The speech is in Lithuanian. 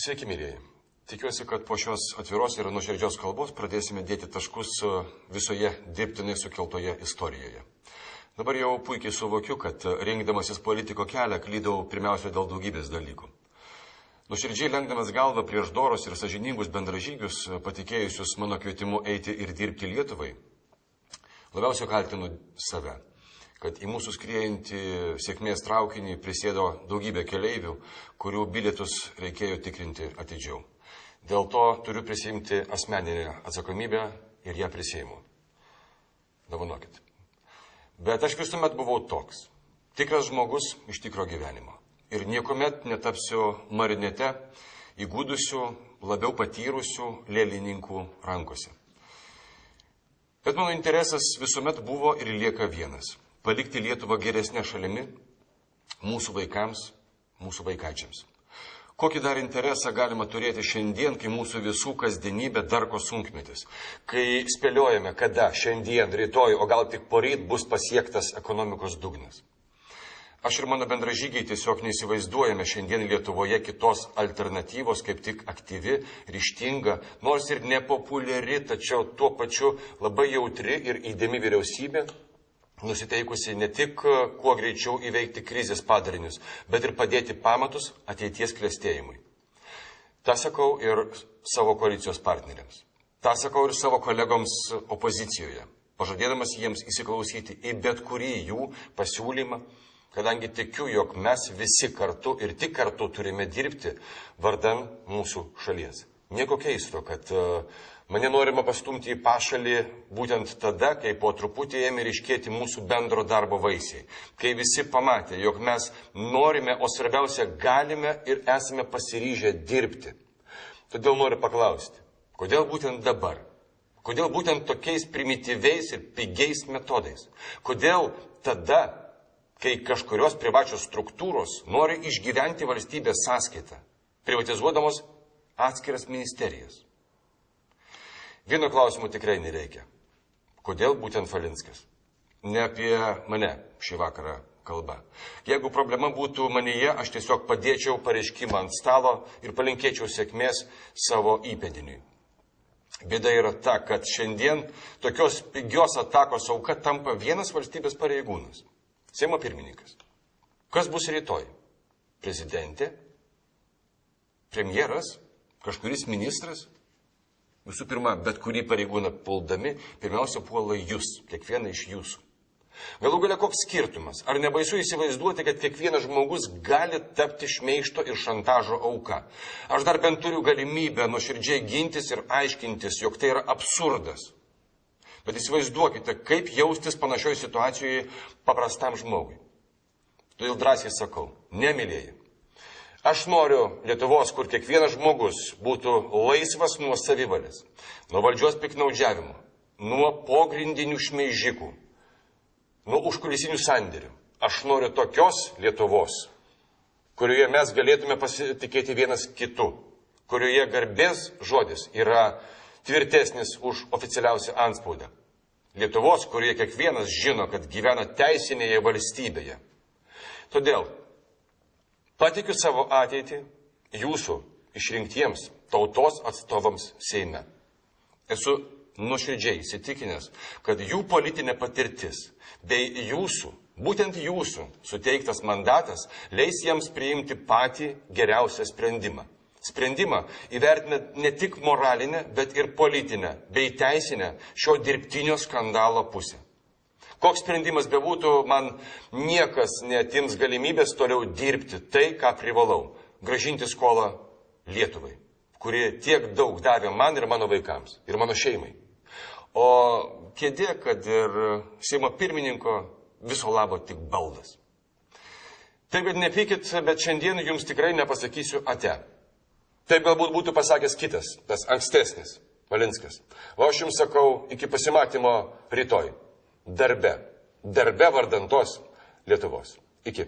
Sveiki, mylėjai. Tikiuosi, kad po šios atviros ir nuoširdžios kalbos pradėsime dėti taškus visoje dirbtinai sukeltoje istorijoje. Dabar jau puikiai suvokiu, kad rinkdamasis politiko kelią klydau pirmiausia dėl daugybės dalykų. Nuoširdžiai lenkdamas galvą prieš doros ir sąžiningus bendražygius, patikėjusius mano kvietimu eiti ir dirbti Lietuvai, labiausiai kaltinu save, kad į mūsų skriejantį sėkmės traukinį prisėdo daugybė keleivių, kurių bilietus reikėjo tikrinti atidžiau. Dėl to turiu prisiimti asmeninę atsakomybę ir ją prisiimu. Dovanokit. Bet aš visuomet buvau toks, tikras žmogus iš tikro gyvenimo. Ir niekuomet netapsiu marinete įgūdusių, labiau patyrusių lėlininkų rankose. Bet mano interesas visuomet buvo ir lieka vienas – palikti Lietuvą geresnę šalimi mūsų vaikams, mūsų vaikaičiams. Kokį dar interesą galima turėti šiandien, kai mūsų visų kasdienybė darko sunkmetis, kai spėliojame, kada šiandien, rytoj, o gal tik poryt bus pasiektas ekonomikos dugnas. Aš ir mano bendražygiai tiesiog neįsivaizduojame šiandien Lietuvoje kitos alternatyvos, kaip tik aktyvi, ryžtinga, nors ir nepopuliari, tačiau tuo pačiu labai jautri ir įdėmi vyriausybė, nusiteikusi ne tik kuo greičiau įveikti krizės padarinius, bet ir padėti pamatus ateities klestėjimui. Ta sakau ir savo koalicijos partneriams. Ta sakau ir savo kolegoms opozicijoje, pažadėdamas jiems įsiklausyti į bet kurį jų pasiūlymą, kadangi tikiu, jog mes visi kartu ir tik kartu turime dirbti vardan mūsų šalies. Nieko keisto, kad mane norima pastumti į pašalį būtent tada, kai po truputį ėmė ryškėti mūsų bendro darbo vaisiai. Kai visi pamatė, jog mes norime, o svarbiausia, galime ir esame pasiryžę dirbti. Todėl noriu paklausti, kodėl būtent dabar? Kodėl būtent tokiais primityviais ir pigiais metodais? Kodėl tada, kai kažkurios privačios struktūros nori išgyventi valstybės sąskaitą, privatizuodamos atskiras ministerijas? Vieno klausimų tikrai nereikia. Kodėl būtent Valinskas? Ne apie mane šį vakarą kalba. Jeigu problema būtų manyje, aš tiesiog padėčiau pareiškimą ant stalo ir palinkėčiau sėkmės savo įpėdiniui. Bėda yra ta, kad šiandien tokios pigios atakos auka tampa vienas valstybės pareigūnas. Seimo pirmininkas. Kas bus rytoj? Prezidentė? Premjeras? Kažkuris ministras? Visų pirma, bet kurį pareigūną puldami, pirmiausia puola jūs, kiekvieną iš jūsų. Galų galia koks skirtumas? Ar nebaisu įsivaizduoti, kad kiekvienas žmogus gali tapti šmeižto ir šantažo auka? Aš dar bent turiu galimybę nuoširdžiai gintis ir aiškintis, jog tai yra absurdas. Bet įsivaizduokite, kaip jaustis panašioj situacijoje paprastam žmogui. Todėl drąsiai sakau, nemylėjai. Aš noriu Lietuvos, kur kiekvienas žmogus būtų laisvas nuo savivalės, nuo valdžios piknaudžiavimo, nuo pogrindinių šmeižikų, nuo užkulisinių sandėrių. Aš noriu tokios Lietuvos, kurioje mes galėtume pasitikėti vienas kitu, kurioje garbės žodis yra tvirtesnis už oficialiausią antspaudą. Lietuvos, kurioje kiekvienas žino, kad gyvena teisinėje valstybėje. Todėl patikiu savo ateitį jūsų išrinktiems tautos atstovams Seime. Esu nuoširdžiai įsitikinęs, kad jų politinė patirtis bei jūsų, būtent jūsų suteiktas mandatas leis jiems priimti patį geriausią sprendimą. Sprendimą įvertina ne tik moralinę, bet ir politinę bei teisinę šio dirbtinio skandalo pusę. Koks sprendimas bebūtų, man niekas neatims galimybės toliau dirbti tai, ką privalau – grąžinti skolą Lietuvai, kuri tiek daug davė man ir mano vaikams, ir mano šeimai. O kėdė, kad ir Seimo pirmininko viso labo tik baldas. Taip, bet nepykit, bet šiandien jums tikrai nepasakysiu ate. Taip galbūt būtų pasakęs kitas, tas ankstesnis, Valinskas. O aš jums sakau, iki pasimatymo rytoj. Darbe vardan tos Lietuvos. Iki.